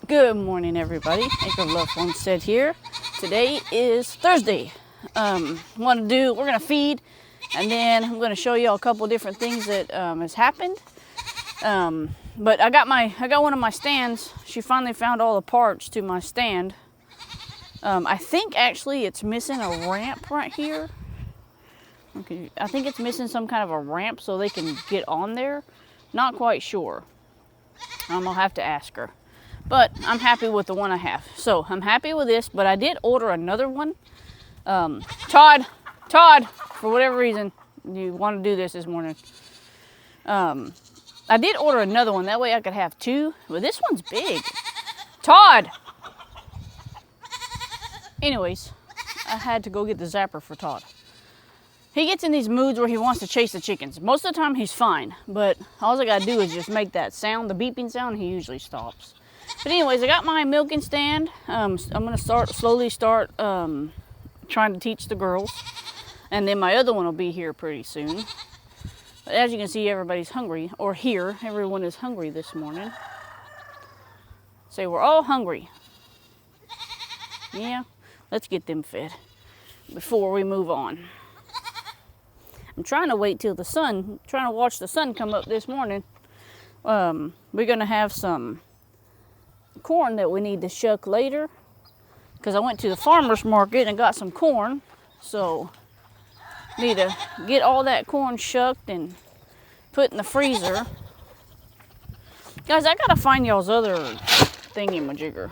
Good morning, everybody. Acre of Love Homestead here. Today is Thursday. We're gonna feed, and then I'm gonna show you a couple different things that has happened. But I got one of my stands. She finally found all the parts to my stand. I think actually it's missing a ramp right here. Okay, I think it's missing some kind of a ramp so they can get on there. Not quite sure. I'll have to ask her. But I'm happy with the one I have. So I'm happy with this, but I did order another one. Todd, for whatever reason, you want to do this morning. I did order another one. That way I could have two, but this one's big. Todd! Anyways, I had to go get the zapper for Todd. He gets in these moods where he wants to chase the chickens. Most of the time he's fine, but all I gotta do is just make that sound, the beeping sound, and he usually stops. But anyways, I got my milking stand. I'm gonna slowly start trying to teach the girls. And then my other one will be here pretty soon. But as you can see, everybody's hungry, or here, everyone is hungry this morning. So we're all hungry. Yeah, let's get them fed before we move on. I'm trying to wait till trying to watch the sun come up this morning. We're gonna have some corn that we need to shuck later, because I went to the farmer's market and got some corn, so need to get all that corn shucked and put in the freezer. Guys, I gotta find y'all's other thingy-majigger.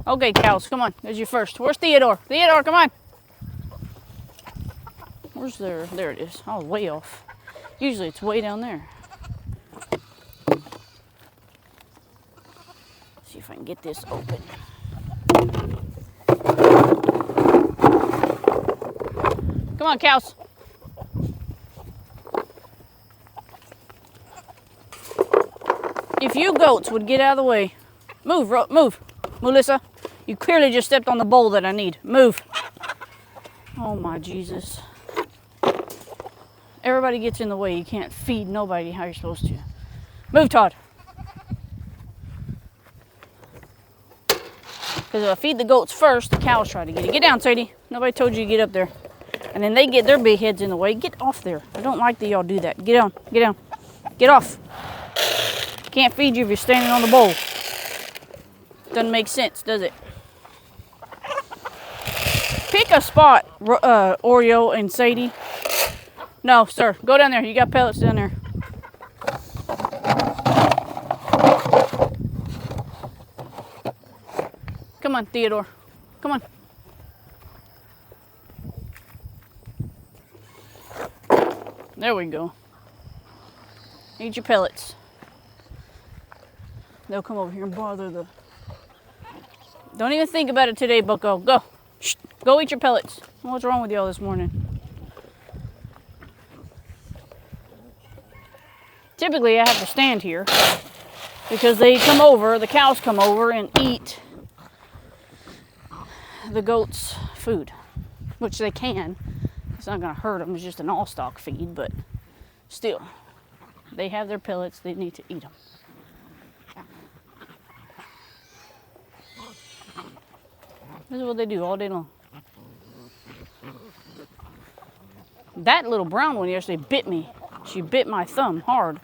Okay, cows, come on, there's you first. Where's Theodore? Theodore, come on. Where's there it is. I was way off. Usually it's way down there. See if I can get this open. Come on, cows. If you goats would get out of the way. Move, Melissa. You clearly just stepped on the bowl that I need. Move. Oh my Jesus. Everybody gets in the way. You can't feed nobody how you're supposed to. Move, Todd. Because if I feed the goats first, the cows try to get it. Get down, Sadie. Nobody told you to get up there. And then they get their big heads in the way. Get off there. I don't like that y'all do that. Get down. Get down. Get off. Can't feed you if you're standing on the bowl. Doesn't make sense, does it? Pick a spot, Oreo and Sadie. No, sir. Go down there. You got pellets down there. Come on, Theodore. Come on. There we go. Eat your pellets. They'll come over here and bother the... Don't even think about it today, bucko. Go. Shh. Go eat your pellets. What's wrong with y'all this morning? Typically, I have to stand here because they come over, the cows come over and eat the goats' food, which they can. It's not going to hurt them. It's just an all-stock feed, but still, they have their pellets. They need to eat them. This is what they do all day long. That little brown one yesterday bit me. She bit my thumb hard.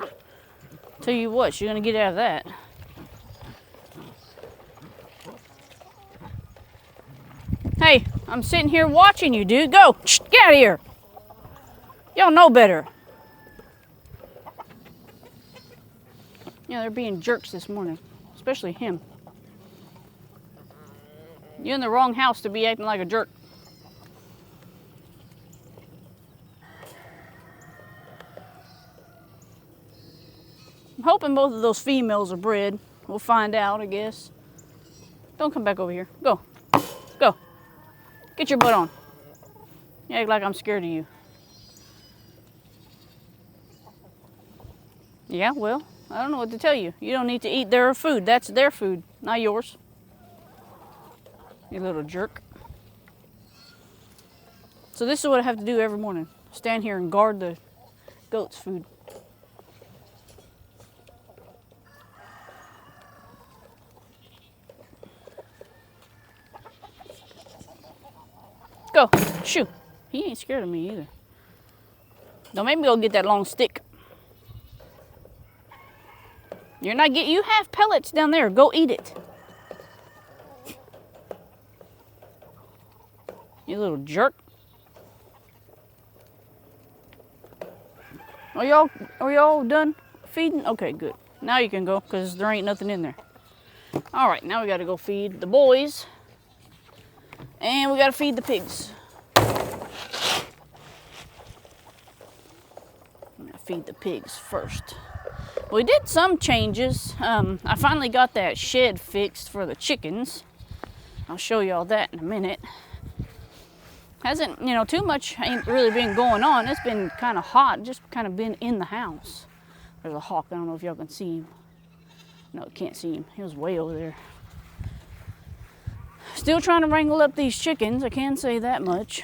Tell you what, she's going to get out of that. Hey, I'm sitting here watching you, dude. Go. Shh, get out of here. Y'all know better. Yeah, they're being jerks this morning. Especially him. You're in the wrong house to be acting like a jerk. I'm hoping both of those females are bred. We'll find out, I guess. Don't come back over here. Go. Go. Get your butt on. You act like I'm scared of you. Yeah, well, I don't know what to tell you. You don't need to eat their food. That's their food, not yours. You little jerk. So this is what I have to do every morning. Stand here and guard the goats' food. go. Shoo. He ain't scared of me either. Don't make me go get that long stick. You're not getting, you have pellets down there. Go eat it. You little jerk. Are y'all done feeding? Okay, good. Now you can go because there ain't nothing in there. All right, now we got to go feed the boys. And we got to feed the pigs. I'm going to feed the pigs first. We did some changes. I finally got that shed fixed for the chickens. I'll show y'all that in a minute. Hasn't, too much ain't really been going on. It's been kind of hot, just kind of been in the house. There's a hawk. I don't know if y'all can see him. No, can't see him. He was way over there. Still trying to wrangle up these chickens. I can say that much.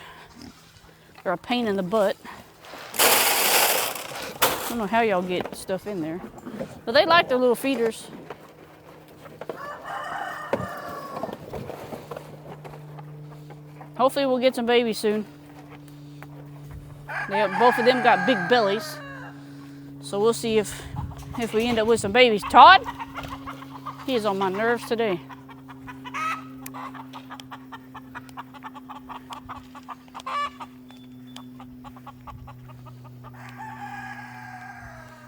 They're a pain in the butt. I don't know how y'all get stuff in there. But they like their little feeders. Hopefully we'll get some babies soon. Both of them got big bellies. So we'll see if we end up with some babies. Todd, he is on my nerves today.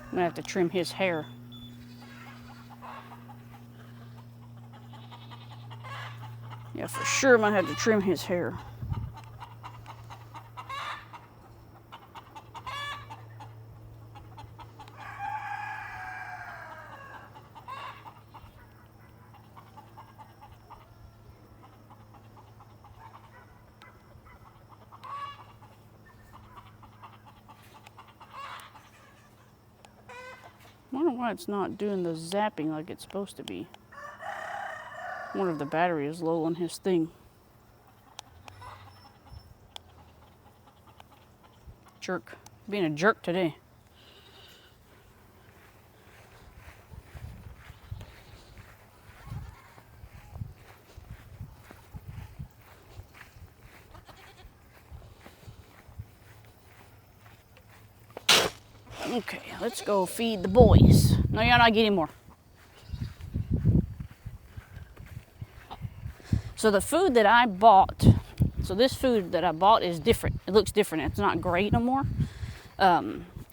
I'm gonna have to trim his hair. Yeah, for sure I'm gonna have to trim his hair. I wonder why it's not doing the zapping like it's supposed to be. I wonder if the battery is low on his thing. Jerk. Being a jerk today. Okay, let's go feed the boys. No, you're not getting more. So the food that I bought, this food that I bought is different. It looks different. It's not great no more.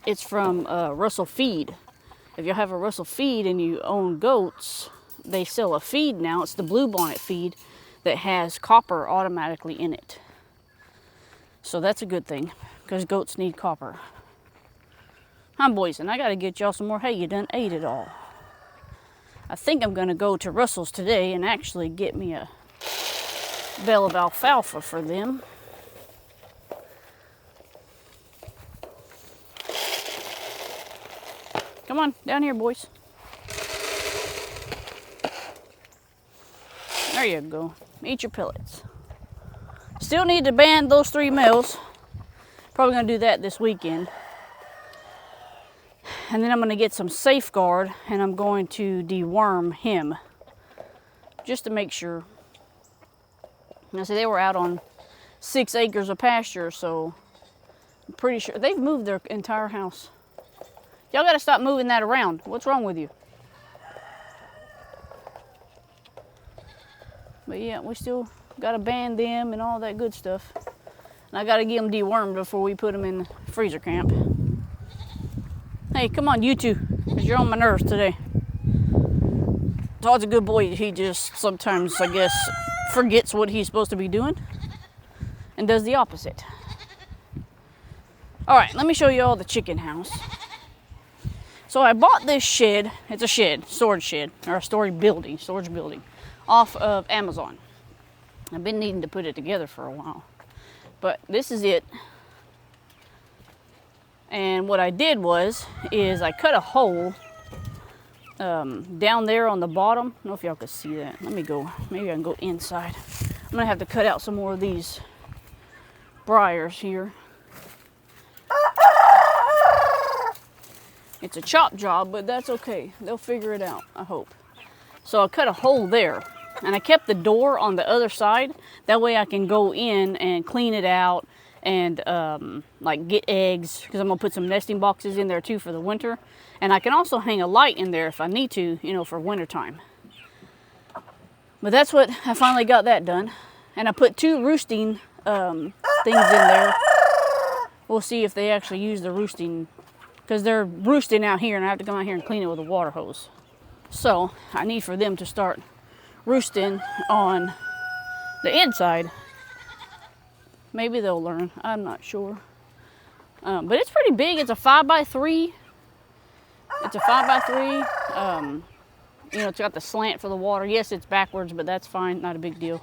It's from Russell Feed. If you have a Russell Feed and you own goats, they sell a feed now. It's the Bluebonnet feed that has copper automatically in it. So that's a good thing because goats need copper. I'm boys, and I got to get y'all some more hay. You done ate it all. I think I'm going to go to Russell's today and actually get me a bale of alfalfa for them. Come on, down here, boys. There you go. Eat your pellets. Still need to ban those 3 males. Probably going to do that this weekend. And then I'm going to get some Safeguard and I'm going to deworm him just to make sure. Now, see, they were out on 6 acres of pasture, so I'm pretty sure they've moved their entire house. Y'all got to stop moving that around. What's wrong with you? But yeah, we still got to ban them and all that good stuff. And I got to get them dewormed before we put them in the freezer camp. Hey, come on, you two, because you're on my nerves today. Todd's a good boy. He just sometimes, I guess, forgets what he's supposed to be doing and does the opposite. All right, let me show you all the chicken house. So I bought this shed. It's a shed, storage shed, or a storage building, off of Amazon. I've been needing to put it together for a while, but this is it. And what I did is I cut a hole down there on the bottom. I don't know if y'all can see that. Let me go. Maybe I can go inside. I'm gonna have to cut out some more of these briars here. It's a chop job, but that's okay. They'll figure it out, I hope. So I cut a hole there. And I kept the door on the other side. That way I can go in and clean it out and like get eggs, because I'm gonna put some nesting boxes in there too for the winter. And I can also hang a light in there if I need to, you know, for winter time. But that's what, I finally got that done. And I put 2 roosting things in there. We'll see if they actually use the roosting, because they're roosting out here and I have to come out here and clean it with a water hose. So I need for them to start roosting on the inside. Maybe they'll learn, I'm not sure. But it's pretty big. It's a 5x3. It's a 5x3. You know, it's got the slant for the water. Yes, it's backwards, but that's fine. Not a big deal.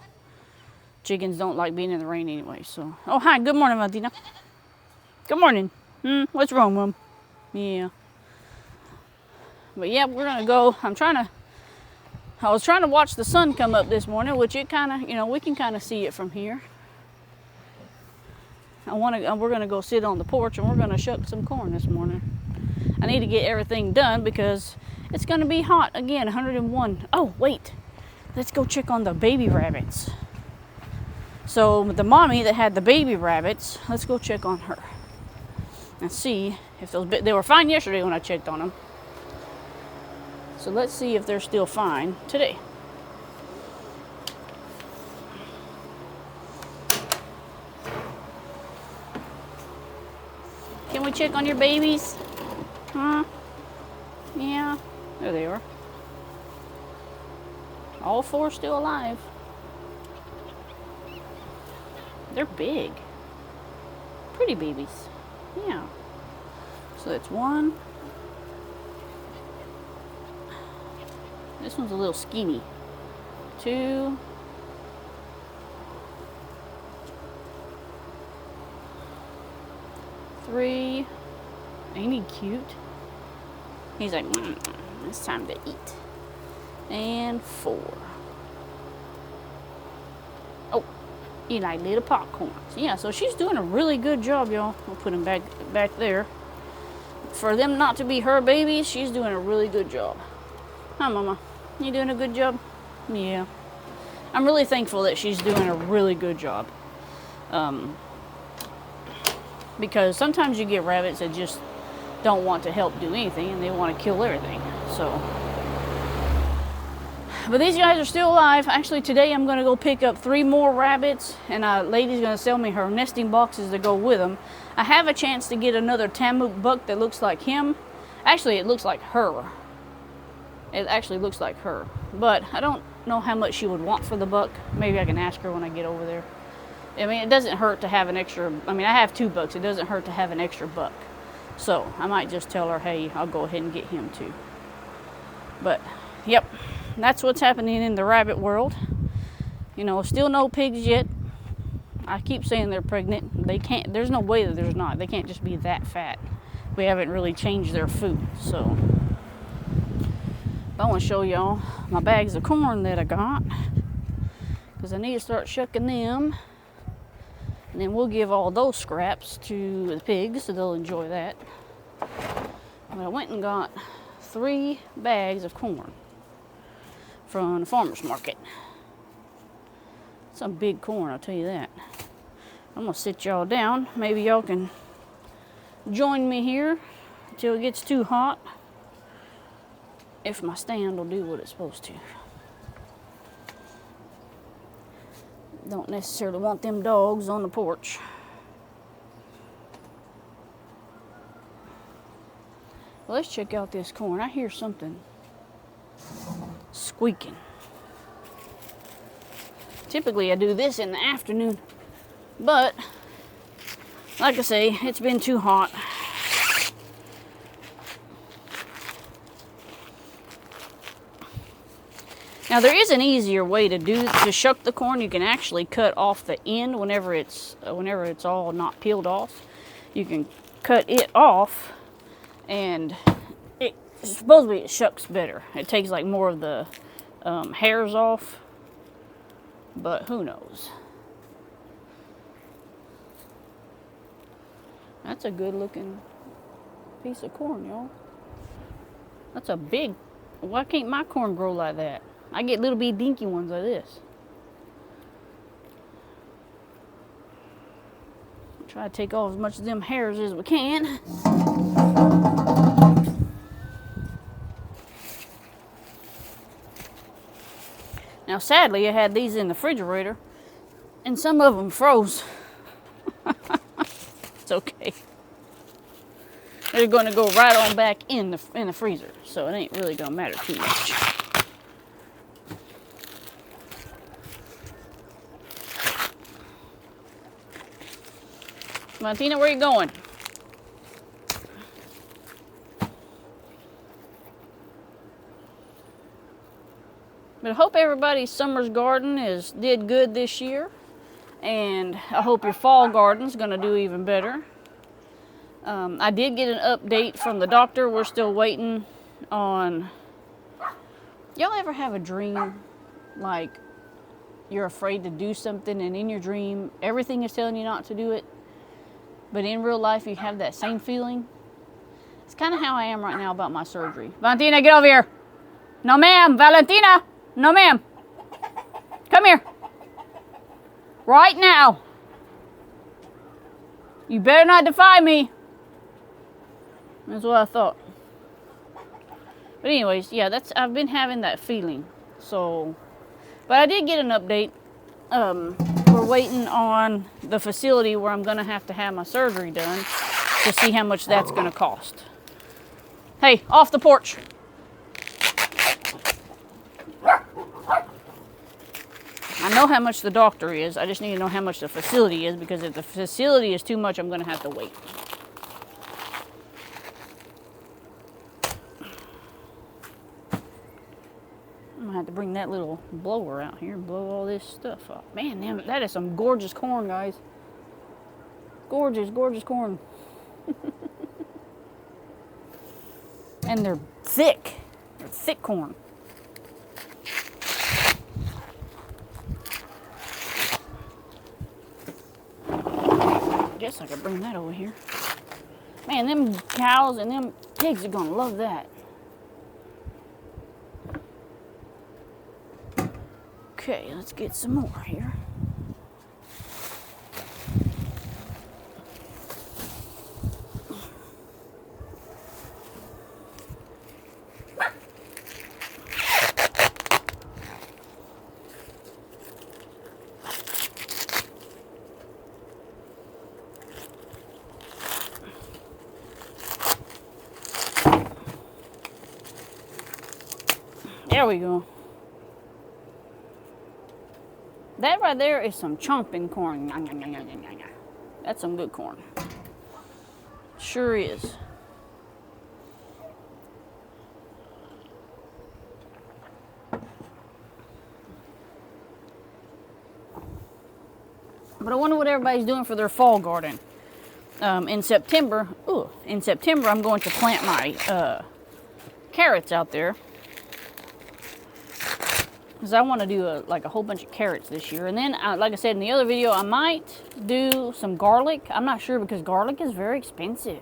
Chickens don't like being in the rain anyway, so. Oh, hi. Good morning, Martina. Good morning. What's wrong, Mom? Yeah. But yeah, we're going to go. I was trying to watch the sun come up this morning, which it kind of, you know, we can kind of see it from here. We're going to go sit on the porch and we're going to shuck some corn this morning. I need to get everything done because it's going to be hot again, 101. Oh, wait. Let's go check on the baby rabbits. So the mommy that had the baby rabbits, let's go check on her and see if they were fine yesterday when I checked on them. So let's see if they're still fine today. Can we check on your babies? Huh? Yeah. There they are. All 4 still alive. They're big. Pretty babies. Yeah. So that's 1. This one's a little skinny. 2. 3. Ain't he cute? He's like, it's time to eat. And 4. Oh, you like little popcorns. Yeah, so she's doing a really good job, y'all. We'll put him back there. For them not to be her babies, she's doing a really good job. Hi, Mama. You doing a good job? Yeah. I'm really thankful that she's doing a really good job. Because sometimes you get rabbits that just don't want to help do anything and they want to kill everything. So, but these guys are still alive. Actually, today I'm going to go pick up 3 more rabbits, and a lady's going to sell me her nesting boxes to go with them. I have a chance to get another Tamuk buck that looks like him. Actually, it looks like her. It actually looks like her. But I don't know how much she would want for the buck. Maybe I can ask her when I get over there. I mean, it doesn't hurt to have an extra. I mean, I have 2 bucks. It doesn't hurt to have an extra buck. So I might just tell her, hey, I'll go ahead and get him too. But, yep, that's what's happening in the rabbit world. You know, still no pigs yet. I keep saying they're pregnant. They can't, there's no way that there's not. They can't just be that fat. We haven't really changed their food, so. I want to show y'all my bags of corn that I got, because I need to start shucking them. And then we'll give all those scraps to the pigs, so they'll enjoy that. But I went and got 3 bags of corn from the farmer's market. Some big corn, I'll tell you that. I'm going to sit y'all down. Maybe y'all can join me here until it gets too hot. If my stand will do what it's supposed to. Don't necessarily want them dogs on the porch. Well, let's check out this corn. I hear something squeaking. Typically I do this in the afternoon, but like I say, it's been too hot. Now there is an easier way to shuck the corn. You can actually cut off the end whenever it's all not peeled off. You can cut it off, and supposedly it shucks better. It takes like more of the hairs off, but who knows? That's a good looking piece of corn, y'all. That's a big. Why can't my corn grow like that? I get little bitty dinky ones like this. Try to take off as much of them hairs as we can. Now, sadly, I had these in the refrigerator, and some of them froze. It's okay. They're going to go right on back in the freezer, so it ain't really going to matter too much. Valentina, where you going? But I hope everybody's summer's garden did good this year, and I hope your fall garden's gonna do even better. I did get an update from the doctor. We're still waiting on. Y'all ever have a dream like you're afraid to do something, and in your dream everything is telling you not to do it, but in real life you have that same feeling? It's kind of how I am right now about my surgery. Valentina, get over here. No, ma'am. Valentina. No, ma'am. Come here. Right now. You better not defy me. That's what I thought. But anyways, yeah, I've been having that feeling. So, but I did get an update. We're waiting on the facility where I'm going to have my surgery done to see how much that's going to cost. Hey, off the porch. I know how much the doctor is. I just need to know how much the facility is, because if the facility is too much, I'm going to have to wait. I'm going to have to bring that little blower out here and blow all this stuff up. Man, damn it, that is some gorgeous corn, guys. Gorgeous, gorgeous corn. And they're thick. They're thick corn. Guess I could bring that over here. Man, them cows and them pigs are gonna love that. Okay, let's get some more here. There we go. That right there is some chomping corn. That's some good corn. Sure is. But I wonder what everybody's doing for their fall garden. In September, I'm going to plant my carrots out there. Because I want to do a whole bunch of carrots this year. And then, like I said in the other video, I might do some garlic. I'm not sure, because garlic is very expensive.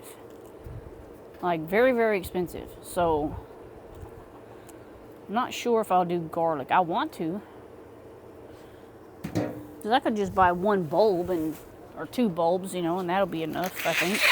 Like, very, very expensive. So, I'm not sure if I'll do garlic. I want to. Because I could just buy one bulb or two bulbs, and that'll be enough, I think.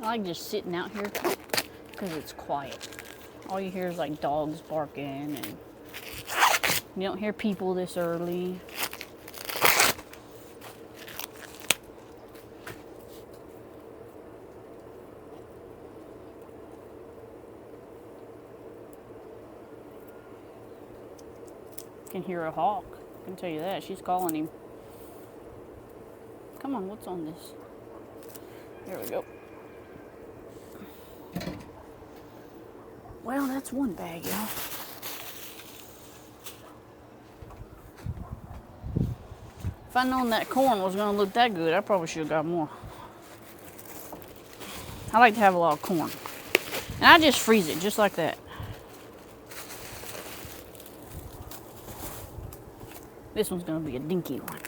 I like just sitting out here because it's quiet. All you hear is like dogs barking, and you don't hear people this early. You can hear a hawk. I can tell you that. She's calling him. Come on, what's on this? There we go. Well, that's one bag, y'all. If I'd known that corn was going to look that good, I probably should have got more. I like to have a lot of corn. And I just freeze it, just like that. This one's going to be a dinky one.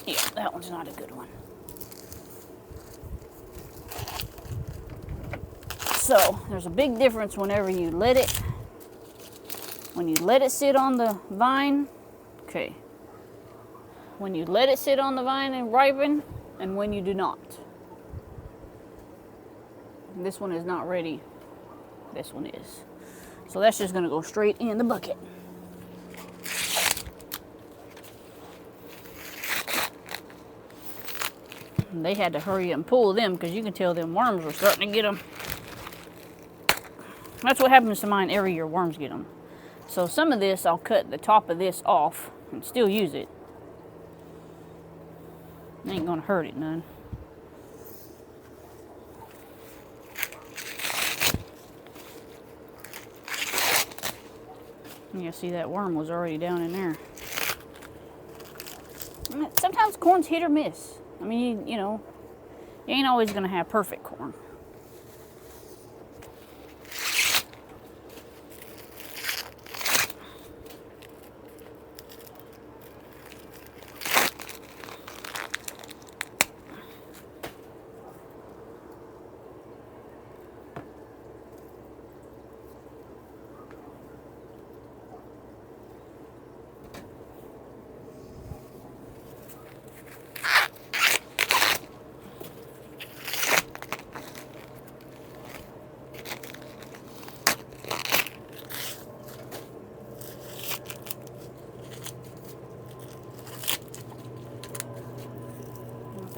Yeah, that one's not a good one. So, there's a big difference whenever you let it, when you let it sit on the vine, okay, when you let it sit on the vine and ripen, and when you do not. This one is not ready. This one is. So that's just gonna go straight in the bucket. And they had to hurry and pull them because you can tell them worms were starting to get them. That's what happens to mine every year, worms get them. So some of this, I'll cut the top of this off and still use it. It ain't gonna hurt it none. You see that worm was already down in there. Sometimes corn's hit or miss. I mean, you know, you ain't always gonna have perfect corn.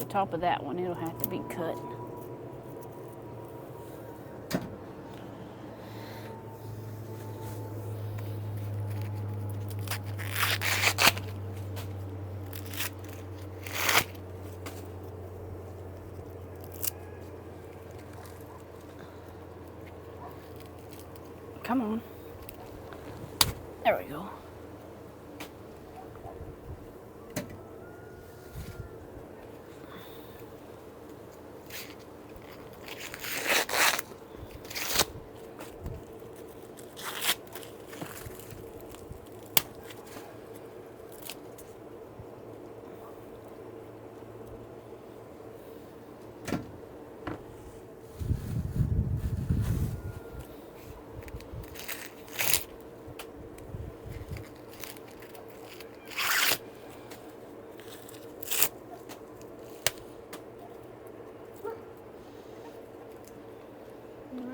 Top of that one, it'll have to be cut. Come on. There we go.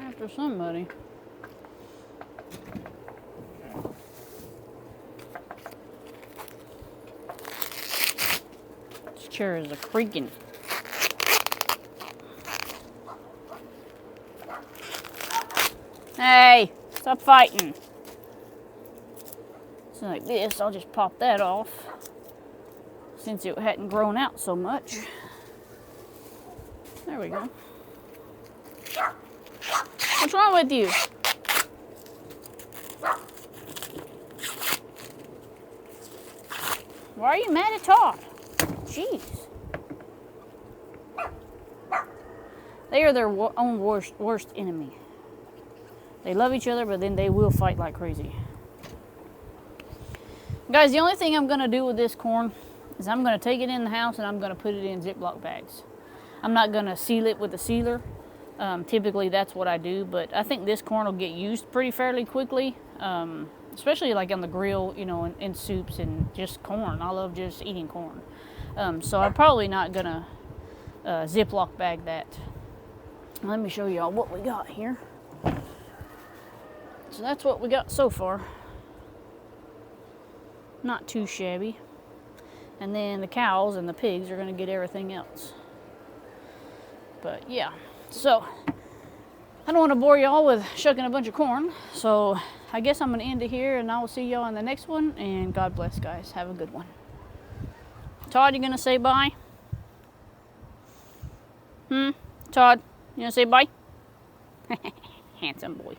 After somebody. This chair is a creaking. Hey, stop fighting. So like this, I'll just pop that off since it hadn't grown out so much. There we go. What's wrong with you? Why are you mad at Todd? Jeez. They are their own worst enemy. They love each other, but then they will fight like crazy. Guys, the only thing I'm going to do with this corn is I'm going to take it in the house and I'm going to put it in Ziploc bags. I'm not going to seal it with a sealer. Typically that's what I do, but I think this corn will get used pretty fairly quickly, especially like on the grill, you know, in soups and just corn. I love just eating corn. So I'm probably not gonna Ziploc bag that. Let me show y'all what we got here. So that's what we got so far. Not too shabby. And then the cows and the pigs are going to get everything else. But yeah, so I don't want to bore y'all with shucking a bunch of corn. So I guess I'm going to end it here, and I will see y'all in the next one. And God bless, guys. Have a good one. Todd, you going to say bye? Todd, you going to say bye? Handsome boy.